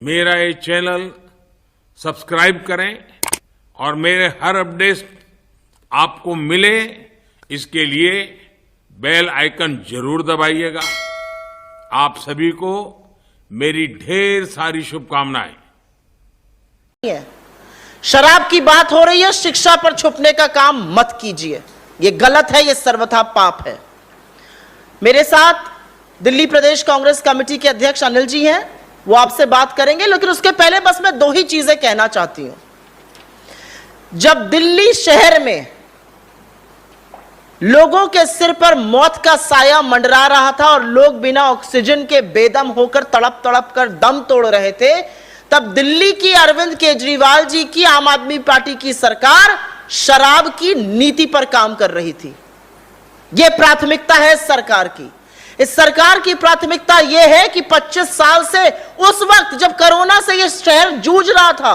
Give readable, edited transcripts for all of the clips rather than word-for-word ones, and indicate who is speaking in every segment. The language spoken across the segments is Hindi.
Speaker 1: मेरा ये चैनल सब्सक्राइब करें और मेरे हर अपडेट आपको मिले, इसके लिए बेल आइकन जरूर दबाइएगा। आप सभी को मेरी ढेर सारी शुभकामनाएं।
Speaker 2: शराब की बात हो रही है, शिक्षा पर छुपने का काम मत कीजिए, ये गलत है, ये सर्वथा पाप है। मेरे साथ दिल्ली प्रदेश कांग्रेस कमेटी के अध्यक्ष अनिल जी हैं, वो आपसे बात करेंगे, लेकिन उसके पहले बस मैं दो ही चीजें कहना चाहती हूं। जब दिल्ली शहर में लोगों के सिर पर मौत का साया मंडरा रहा था और लोग बिना ऑक्सीजन के बेदम होकर तड़प तड़प कर दम तोड़ रहे थे, तब दिल्ली की अरविंद केजरीवाल जी की आम आदमी पार्टी की सरकार शराब की नीति पर काम कर रही थी। यह प्राथमिकता है सरकार की। इस सरकार की प्राथमिकता यह है कि 25 साल से, उस वक्त जब कोरोना से यह शहर जूझ रहा था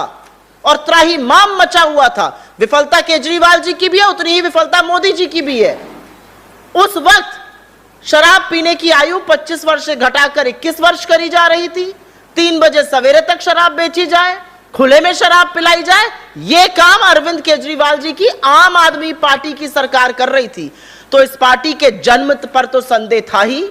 Speaker 2: और त्राहिमाम मचा हुआ था, विफलता केजरीवाल जी की भी है, उतनी ही विफलता मोदी जी की भी है। उस वक्त शराब पीने की आयु 25 वर्ष से घटाकर 21 वर्ष करी जा रही थी। 3 बजे सवेरे तक शराब बेची जाए, खुले में शराब पिलाई जाए, यह काम अरविंद केजरीवाल जी की आम आदमी पार्टी की सरकार कर रही थी। तो इस पार्टी के जन्म पर तो संदेह था ही,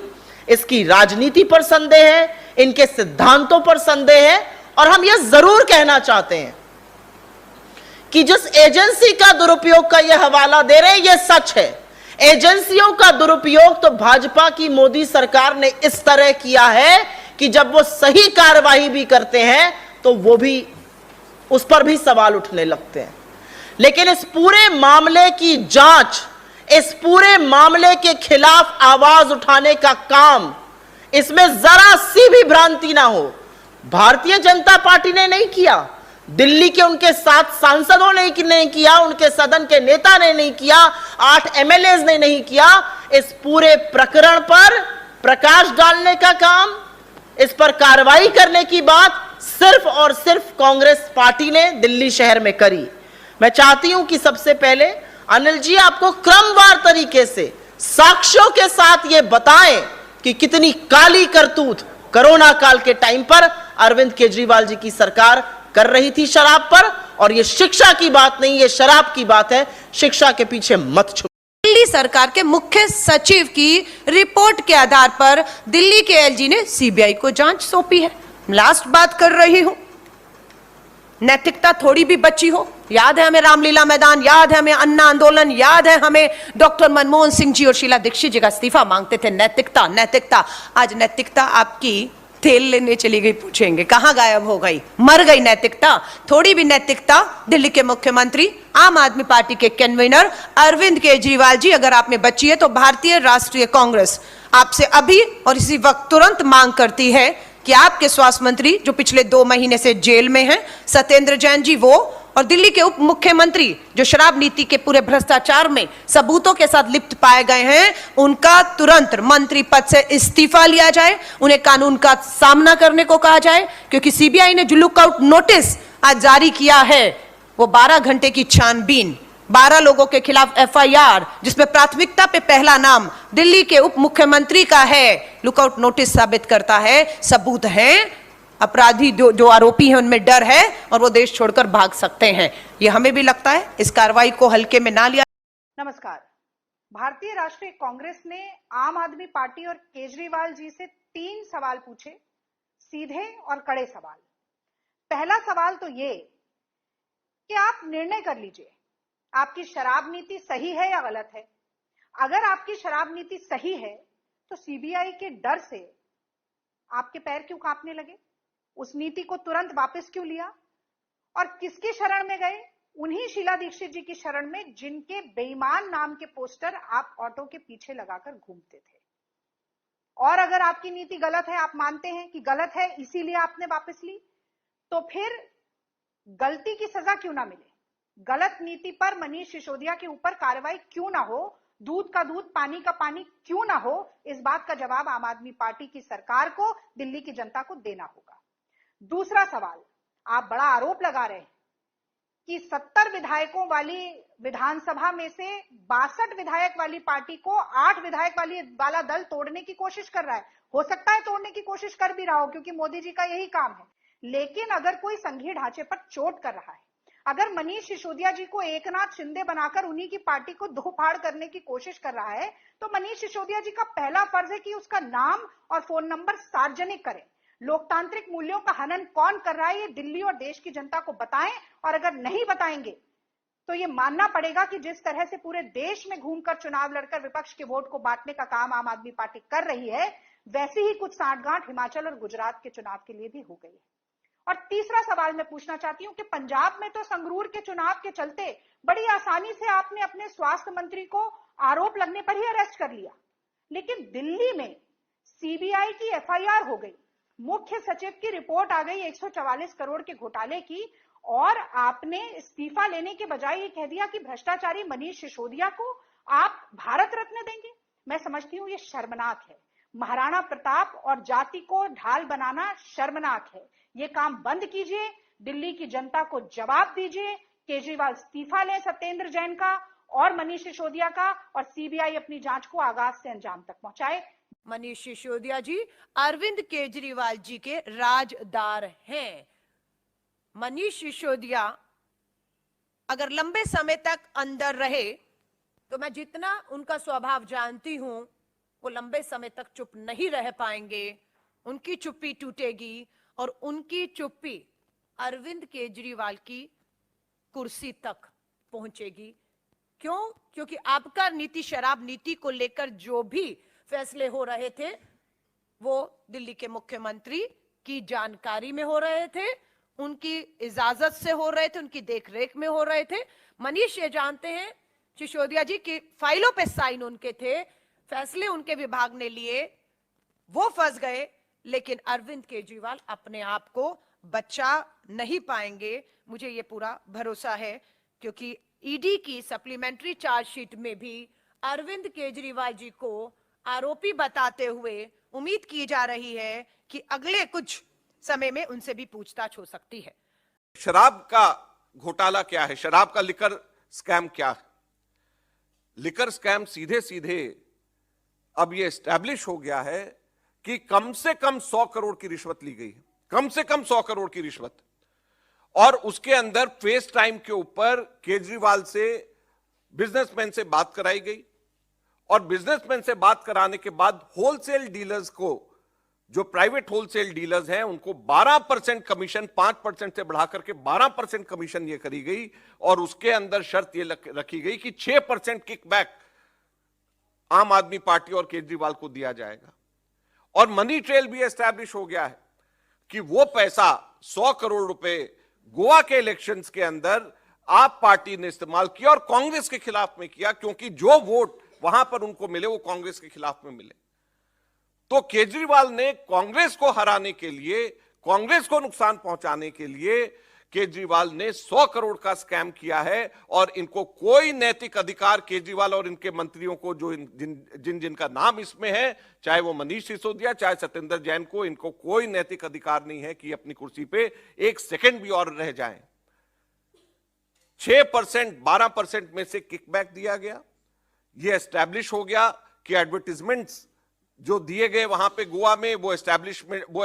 Speaker 2: इसकी राजनीति पर संदेह है, इनके सिद्धांतों पर संदेह है। और हम यह जरूर कहना चाहते हैं कि जिस एजेंसी का दुरुपयोग का यह हवाला दे रहे हैं, यह सच है। एजेंसियों का दुरुपयोग तो भाजपा की मोदी सरकार ने इस तरह किया है कि जब वो सही कार्रवाई भी करते हैं तो वो भी, उस पर भी सवाल उठने लगते हैं। लेकिन इस पूरे मामले की जांच, इस पूरे मामले के खिलाफ आवाज उठाने का काम, इसमें जरा सी भी भ्रांति ना हो, भारतीय जनता पार्टी ने नहीं किया, दिल्ली के उनके 7 सांसदों ने नहीं किया, उनके सदन के नेता ने नहीं किया, 8 एमएलए ने नहीं किया। इस पूरे प्रकरण पर प्रकाश डालने का काम, इस पर कार्रवाई करने की बात सिर्फ और सिर्फ कांग्रेस पार्टी ने दिल्ली शहर में करी। मैं चाहती हूं कि सबसे पहले अनिल जी आपको क्रमवार तरीके से साक्ष्यों के साथ यह बताएं कि कितनी काली करतूत कोरोना काल के टाइम पर अरविंद केजरीवाल जी की सरकार कर रही थी शराब पर। और यह शिक्षा की बात नहीं, यह शराब की बात है। शिक्षा के पीछे मत छुपो।
Speaker 3: दिल्ली सरकार के मुख्य सचिव की रिपोर्ट के आधार पर दिल्ली के एलजी ने सीबीआई को जांच सौंपी है। लास्ट बात कर रही हूं, नैतिकता थोड़ी भी बची हो, याद है हमें रामलीला मैदान, याद है हमें अन्ना आंदोलन, याद है हमें डॉक्टर मनमोहन सिंह जी और शीला दीक्षित जी का इस्तीफा मांगते थे। नैतिकता, नैतिकता, आज नैतिकता आपकी तेल लेने चली गई, पूछेंगे कहां गायब हो गई, मर गई नैतिकता। थोड़ी भी नैतिकता दिल्ली के मुख्यमंत्री, आम आदमी पार्टी के कन्वीनर अरविंद केजरीवाल जी, अगर आप में बची है तो भारतीय राष्ट्रीय कांग्रेस आपसे अभी और इसी वक्त तुरंत मांग करती है कि आपके स्वास्थ्य मंत्री जो पिछले 2 महीने से जेल में हैं, सत्येंद्र जैन जी, वो और दिल्ली के उप मुख्यमंत्री जो शराब नीति के पूरे भ्रष्टाचार में सबूतों के साथ लिप्त पाए गए हैं, उनका तुरंत मंत्री पद से इस्तीफा लिया जाए, उन्हें कानून का सामना करने को कहा जाए। क्योंकि सीबीआई ने जो लुकआउट नोटिस आज जारी किया है, वो 12 घंटे की छानबीन, 12 लोगों के खिलाफ एफआईआर, जिसमें प्राथमिकता पे पहला नाम दिल्ली के उप मुख्यमंत्री का है, लुकआउट नोटिस साबित करता है, सबूत है, अपराधी जो आरोपी हैं उनमें डर है और वो देश छोड़कर भाग सकते हैं। ये हमें भी लगता है, इस कार्रवाई को हल्के में ना लिया।
Speaker 4: नमस्कार। भारतीय राष्ट्रीय कांग्रेस ने आम आदमी पार्टी और केजरीवाल जी से 3 सवाल पूछे, सीधे और कड़े सवाल। पहला सवाल तो ये कि आप निर्णय कर लीजिए, आपकी शराब नीति सही है या गलत है। अगर आपकी शराब नीति सही है तो सीबीआई के डर से आपके पैर क्यों कांपने लगे, उस नीति को तुरंत वापस क्यों लिया और किसकी शरण में गए, उन्हीं शीला दीक्षित जी की शरण में, जिनके बेईमान नाम के पोस्टर आप ऑटो के पीछे लगाकर घूमते थे। और अगर आपकी नीति गलत है, आप मानते हैं कि गलत है इसीलिए आपने वापस ली, तो फिर गलती की सजा क्यों ना मिले, गलत नीति पर मनीष सिसोदिया के ऊपर कार्रवाई क्यों ना हो, दूध का दूध पानी का पानी क्यों ना हो, इस बात का जवाब आम आदमी पार्टी की सरकार को, दिल्ली की जनता को देना होगा। दूसरा सवाल, आप बड़ा आरोप लगा रहे हैं कि 70 विधायकों वाली विधानसभा में से 62 विधायक वाली पार्टी को 8 विधायक वाला दल तोड़ने की कोशिश कर रहा है। हो सकता है तोड़ने की कोशिश कर भी रहा हो, क्योंकि मोदी जी का यही काम है, लेकिन अगर कोई संघीय ढांचे पर चोट कर रहा है, अगर मनीष सिसोदिया जी को एकनाथ शिंदे बनाकर उन्हीं की पार्टी को दो फाड़ करने की कोशिश कर रहा है, तो मनीष सिसोदिया जी का पहला फर्ज है कि उसका नाम और फोन नंबर सार्वजनिक करें। लोकतांत्रिक मूल्यों का हनन कौन कर रहा है, ये दिल्ली और देश की जनता को बताएं। और अगर नहीं बताएंगे तो ये मानना पड़ेगा कि जिस तरह से पूरे देश में घूमकर चुनाव लड़कर विपक्ष के वोट को बांटने का काम आम आदमी पार्टी कर रही है, वैसी ही कुछ सांठगांठ हिमाचल और गुजरात के चुनाव के लिए भी हो गई है। और तीसरा सवाल मैं पूछना चाहती हूं कि पंजाब में तो संगरूर के चुनाव के चलते बड़ी आसानी से आपने अपने स्वास्थ्य मंत्री को आरोप लगने पर ही अरेस्ट कर लिया, लेकिन दिल्ली में सीबीआई की एफआईआर हो गई, मुख्य सचिव की रिपोर्ट आ गई 144 करोड़ के घोटाले की, और आपने इस्तीफा लेने के बजाय ये कह दिया कि भ्रष्टाचारी मनीष सिसोदिया को आप भारत रत्न देंगे। मैं समझती हूं ये शर्मनाक है। महाराणा प्रताप और जाति को ढाल बनाना शर्मनाक है। ये काम बंद कीजिए, दिल्ली की जनता को जवाब दीजिए। केजरीवाल इस्तीफा लें सत्येंद्र जैन का और मनीष सिसोदिया का, और सीबीआई अपनी जांच को आगाज से अंजाम तक पहुंचाए।
Speaker 3: मनीष सिसोदिया जी अरविंद केजरीवाल जी के राजदार हैं। मनीष सिसोदिया अगर लंबे समय तक अंदर रहे तो मैं जितना उनका स्वभाव जानती हूं, वो लंबे समय तक चुप नहीं रह पाएंगे। उनकी चुप्पी टूटेगी और उनकी चुप्पी अरविंद केजरीवाल की कुर्सी तक पहुंचेगी। क्यों? क्योंकि आपका नीति शराब नीति को लेकर जो भी फैसले हो रहे थे वो दिल्ली के मुख्यमंत्री की जानकारी में हो रहे थे, उनकी इजाजत से हो रहे थे, उनकी देखरेख में हो रहे थे। मनीष ये जानते हैं सिसोदिया जी की फाइलों पे साइन उनके थे, फैसले उनके विभाग ने लिए, वो फंस गए, लेकिन अरविंद केजरीवाल अपने आप को बचा नहीं पाएंगे। मुझे ये पूरा भरोसा है, क्योंकि ईडी की सप्लीमेंट्री चार्जशीट में भी अरविंद केजरीवाल जी को आरोपी बताते हुए उम्मीद की जा रही है कि अगले कुछ समय में उनसे भी पूछताछ हो सकती है।
Speaker 5: शराब का घोटाला क्या है? शराब का लिकर स्कैम क्या है? लिकर स्कैम सीधे सीधे अब यह एस्टैब्लिश हो गया है कि कम से कम 100 करोड़ की रिश्वत ली गई है, कम से कम 100 करोड़ की रिश्वत। और उसके अंदर फेस टाइम के ऊपर केजरीवाल से बिजनेसमैन से बात कराई गई, और बिजनेसमैन से बात कराने के बाद होलसेल डीलर्स को, जो प्राइवेट होलसेल डीलर्स हैं, उनको 12% कमीशन 5% से बढ़ा करके 12% कमीशन ये करी गई, और उसके अंदर शर्त ये रखी गई कि 6% किकबैक आम आदमी पार्टी और केजरीवाल को दिया जाएगा। और मनी ट्रेल भी एस्टैब्लिश हो गया है कि वो पैसा 100 करोड़ रुपए गोवा के इलेक्शंस के अंदर आप पार्टी ने इस्तेमाल किया और कांग्रेस के खिलाफ में किया, क्योंकि जो वोट वहां पर उनको मिले वो कांग्रेस के खिलाफ में मिले। तो केजरीवाल ने कांग्रेस को हराने के लिए, कांग्रेस को नुकसान पहुंचाने के लिए केजरीवाल ने 100 करोड़ का स्कैम किया है, और इनको कोई नैतिक अधिकार, केजरीवाल और इनके मंत्रियों को, जो जिनका नाम इसमें है, चाहे वो मनीष सिसोदिया चाहे सत्येंद्र जैन को, इनको कोई नैतिक अधिकार नहीं है कि अपनी कुर्सी पे एक सेकंड भी और रह जाएं। 6% 12% में से किकबैक दिया गया। यह एस्टैब्लिश हो गया कि एडवर्टीजमेंट्स जो दिए गए वहां पे गोवा में, वो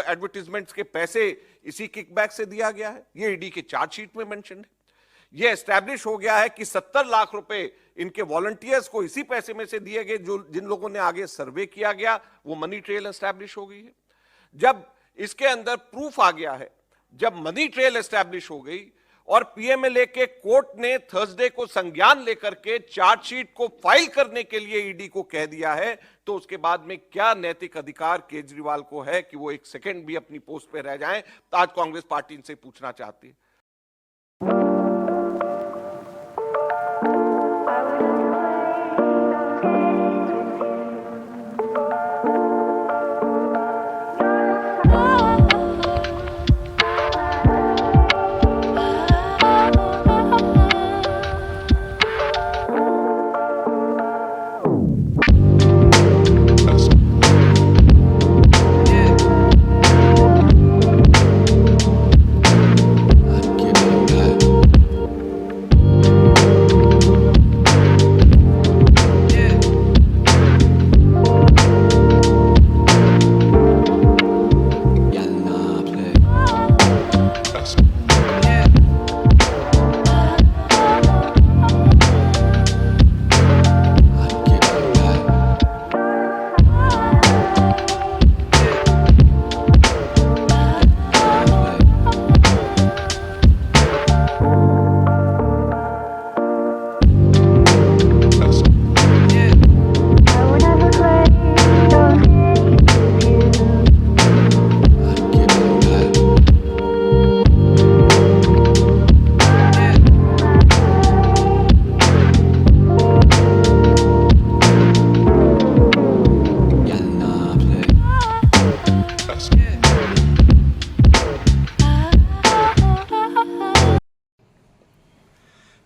Speaker 5: एडवर्टीजमेंट्स के पैसे इसी किकबैक से दिया गया है। ये ईडी के चार्जशीट में मेंशन है। ये एस्टैब्लिश हो गया है कि 70 लाख रुपए इनके वॉलंटियर्स को इसी पैसे में से दिए गए, जो जिन लोगों ने आगे सर्वे किया गया, वो मनी ट्रेल एस्टैब्लिश हो गई है। जब इसके अंदर प्रूफ आ गया है, जब मनी ट्रेल एस्टैब्लिश हो गई और पीएमएलए के कोर्ट ने थर्सडे को संज्ञान लेकर के चार्जशीट को फाइल करने के लिए ईडी को कह दिया है, तो उसके बाद में क्या नैतिक अधिकार केजरीवाल को है कि वो एक सेकंड भी अपनी पोस्ट पे रह जाएं? तो आज कांग्रेस पार्टी इनसे पूछना चाहती है।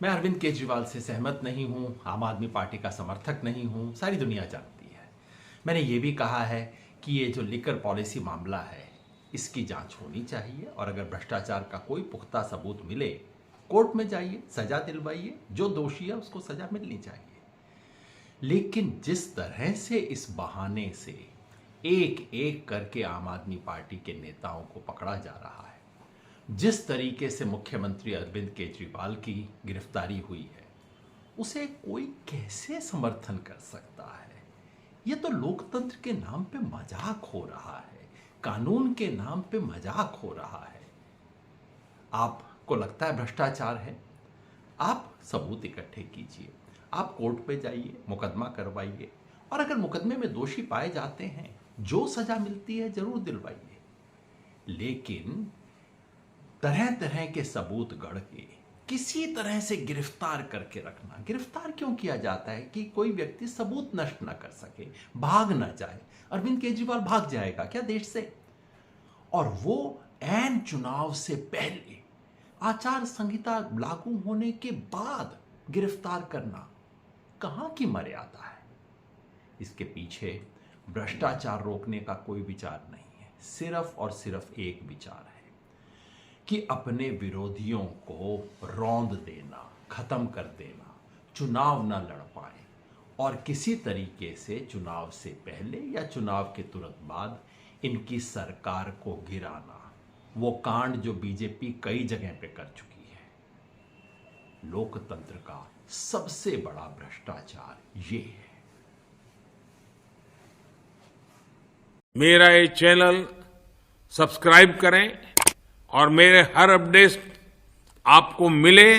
Speaker 6: मैं अरविंद केजरीवाल से सहमत नहीं हूं, आम आदमी पार्टी का समर्थक नहीं हूं, सारी दुनिया जानती है। मैंने ये भी कहा है कि ये जो लिकर पॉलिसी मामला है इसकी जांच होनी चाहिए और अगर भ्रष्टाचार का कोई पुख्ता सबूत मिले कोर्ट में जाइए, सजा दिलवाइए, जो दोषी है उसको सजा मिलनी चाहिए। लेकिन जिस तरह से इस बहाने से एक एक करके आम आदमी पार्टी के नेताओं को पकड़ा जा रहा है, जिस तरीके से मुख्यमंत्री अरविंद केजरीवाल की गिरफ्तारी हुई है, उसे कोई कैसे समर्थन कर सकता है? यह तो लोकतंत्र के नाम पे मजाक हो रहा है, कानून के नाम पे मजाक हो रहा है। आपको लगता है भ्रष्टाचार है? आप सबूत इकट्ठे कीजिए, आप कोर्ट पे जाइए, मुकदमा करवाइए और अगर मुकदमे में दोषी पाए जाते हैं, जो सजा मिलती है जरूर दिलवाइए। लेकिन तरह तरह के सबूत गढ़ के किसी तरह से गिरफ्तार करके रखना, गिरफ्तार क्यों किया जाता है? कि कोई व्यक्ति सबूत नष्ट ना कर सके, भाग ना जाए। अरविंद केजरीवाल भाग जाएगा क्या देश से? और वो ऐन चुनाव से पहले, आचार संहिता लागू होने के बाद गिरफ्तार करना कहां की मर्यादा है? इसके पीछे भ्रष्टाचार रोकने का कोई विचार नहीं है, सिर्फ और सिर्फ एक विचार है कि अपने विरोधियों को रौंद देना, खत्म कर देना, चुनाव न लड़ पाए और किसी तरीके से चुनाव से पहले या चुनाव के तुरंत बाद इनकी सरकार को गिराना। वो कांड जो बीजेपी कई जगह पे कर चुकी है। लोकतंत्र का सबसे बड़ा भ्रष्टाचार ये है।
Speaker 1: मेरा ये चैनल सब्सक्राइब करें और मेरे हर अपडेट आपको मिले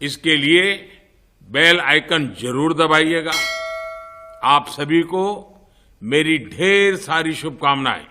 Speaker 1: इसके लिए बेल आइकन जरूर दबाइएगा। आप सभी को मेरी ढेर सारी शुभकामनाएं।